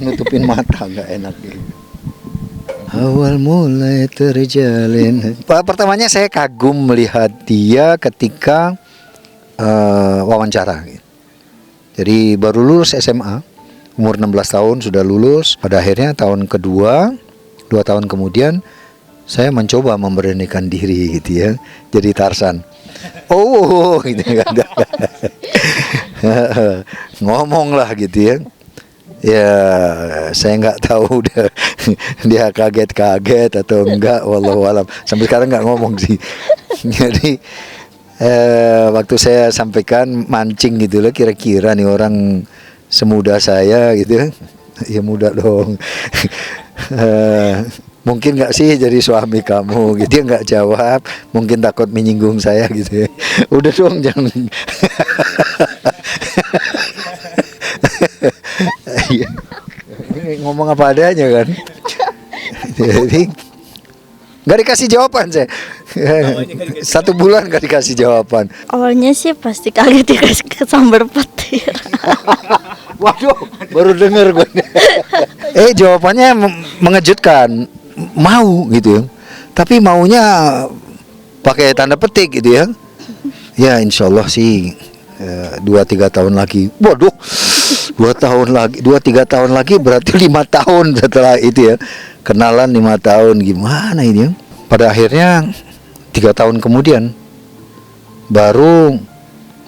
Nutupin mata nggak enak gitu. Awal mulai terjalin. Pertamanya saya kagum melihat dia ketika wawancara. Jadi baru lulus SMA, umur 16 tahun sudah lulus. Pada akhirnya tahun kedua, 2 tahun kemudian saya mencoba memberanikan diri gitu ya, jadi Tarsan. Oh, gitu kan. Ngomong lah gitu ya. Ya, saya nggak tahu dia kaget-kaget atau enggak, wallahualam. Sampai sekarang nggak ngomong sih. Jadi waktu saya sampaikan mancing gitu loh, kira-kira nih orang semuda saya gitu ya, muda dong. Mungkin nggak sih jadi suami kamu gitu ya, nggak jawab, mungkin takut menyinggung saya gitu ya. Udah dong jangan. Ngomong apa adanya kan. Jadi nggak dikasih jawaban saya. 1 bulan nggak dikasih jawaban. Awalnya sih pasti kaget dikasih kesambar petir. Waduh, baru denger gue. Jawabannya mengejutkan, mau gitu ya. Tapi maunya pakai tanda petik gitu ya. Ya insya Allah sih 2-3 tahun lagi. Waduh, 2-3 tahun lagi berarti 5 tahun setelah itu ya. Kenalan 5 tahun, gimana ini ya. Pada akhirnya 3 tahun kemudian baru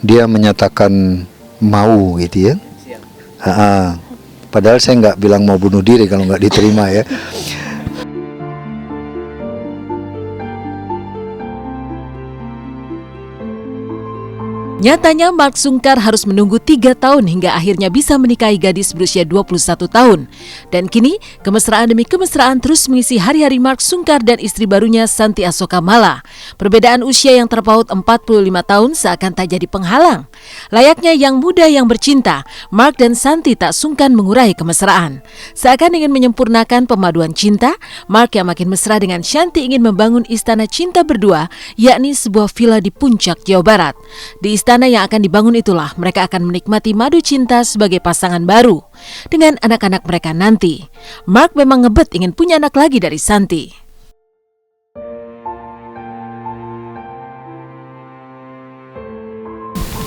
dia menyatakan mau gitu ya. Padahal saya nggak bilang mau bunuh diri kalau nggak diterima ya. Nyatanya Mark Sungkar harus menunggu 3 tahun hingga akhirnya bisa menikahi gadis berusia 21 tahun. Dan kini, kemesraan demi kemesraan terus mengisi hari-hari Mark Sungkar dan istri barunya Santi Asokamala. Perbedaan usia yang terpaut 45 tahun seakan tak jadi penghalang. Layaknya yang muda yang bercinta, Mark dan Santi tak sungkan mengurai kemesraan. Seakan ingin menyempurnakan pemaduan cinta, Mark yang makin mesra dengan Shanti ingin membangun istana cinta berdua, yakni sebuah villa di Puncak, Jawa Barat. Di istana yang akan dibangun itulah mereka akan menikmati madu cinta sebagai pasangan baru dengan anak-anak mereka nanti. Mark memang ngebet ingin punya anak lagi dari Santi.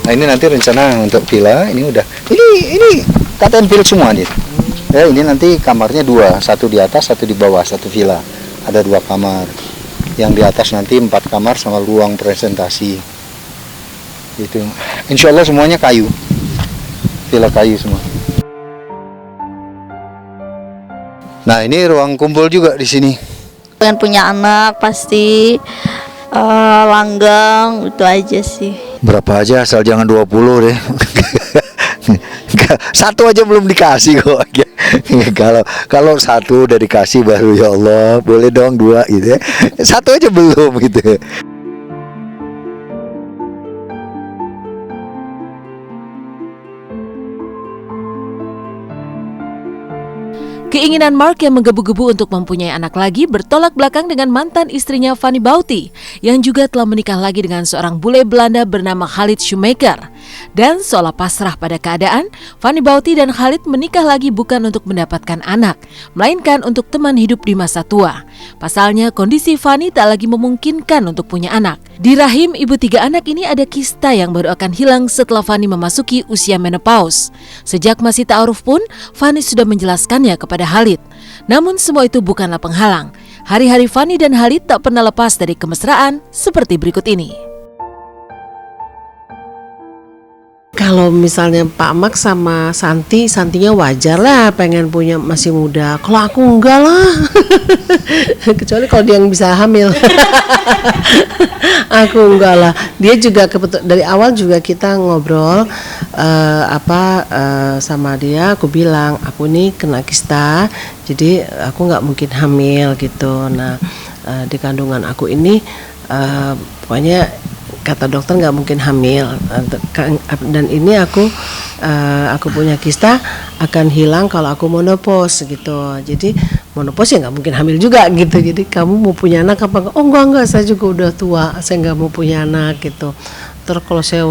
Nah ini nanti rencana untuk villa ini udah ini KTM Villa semua nih. Ya ini nanti kamarnya 2, 1 di atas, 1 di bawah, 1 villa. Ada 2 kamar. Yang di atas nanti 4 kamar sama ruang presentasi. Itu. Insya Allah semuanya kayu. Villa kayu semua. Nah ini ruang kumpul juga di sini. Pengen punya anak pasti langgeng, itu aja sih. Berapa aja asal jangan 20 deh. 1 aja belum dikasih kok. Kalau 1 udah dikasih baru ya Allah boleh dong 2 gitu ya. 1 aja belum gitu. Keinginan Mark yang menggebu-gebu untuk mempunyai anak lagi bertolak belakang dengan mantan istrinya Fanny Bauti yang juga telah menikah lagi dengan seorang bule Belanda bernama Khalid Shoemaker. Dan seolah pasrah pada keadaan, Fanny Bauti dan Khalid menikah lagi bukan untuk mendapatkan anak, melainkan untuk teman hidup di masa tua. Pasalnya kondisi Fanny tak lagi memungkinkan untuk punya anak. Di rahim ibu 3 anak ini ada kista yang baru akan hilang setelah Fanny memasuki usia menopause. Sejak masih ta'aruf pun, Fanny sudah menjelaskannya kepada Khalid. Namun semua itu bukanlah penghalang. Hari-hari Fanny dan Khalid tak pernah lepas dari kemesraan seperti berikut ini. Kalau misalnya Pak Max sama Santinya wajar lah pengen punya masih muda. Kalau aku enggak lah. Kecuali kalau dia yang bisa hamil. Aku enggak lah. Dia juga dari awal juga kita ngobrol sama dia. Aku bilang aku nih kena kista, jadi aku nggak mungkin hamil gitu. Nah di kandungan aku ini pokoknya kata dokter nggak mungkin hamil, dan ini aku punya kista akan hilang kalau aku menopause gitu. Jadi menopause ya nggak mungkin hamil juga gitu. Jadi kamu mau punya anak apa enggak? Oh enggak, saya juga udah tua, saya nggak mau punya anak gitu. dokter kalau saya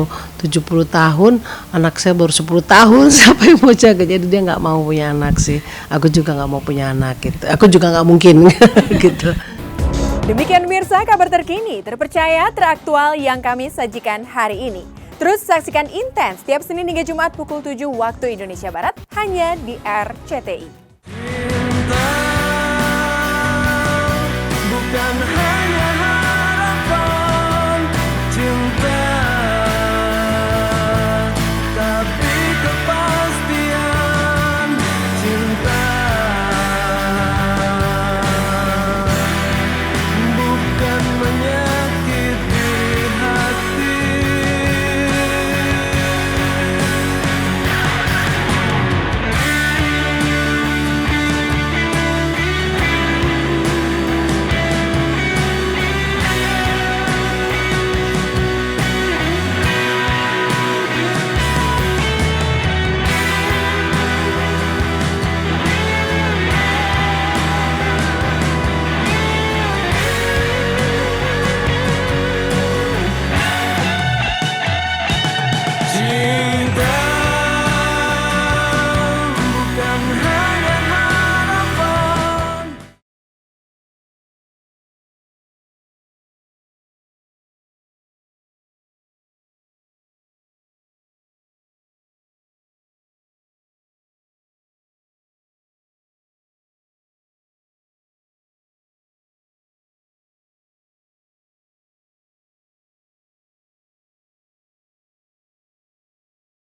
70 tahun, anak saya baru 10 tahun, siapa yang mau jaga? Jadi dia nggak mau punya anak sih. Aku juga nggak mau punya anak gitu. Aku juga nggak mungkin gitu. Demikian pemirsa kabar terkini, terpercaya, teraktual yang kami sajikan hari ini. Terus saksikan Intens setiap Senin hingga Jumat pukul 7 waktu Indonesia Barat hanya di RCTI. Bukan hanya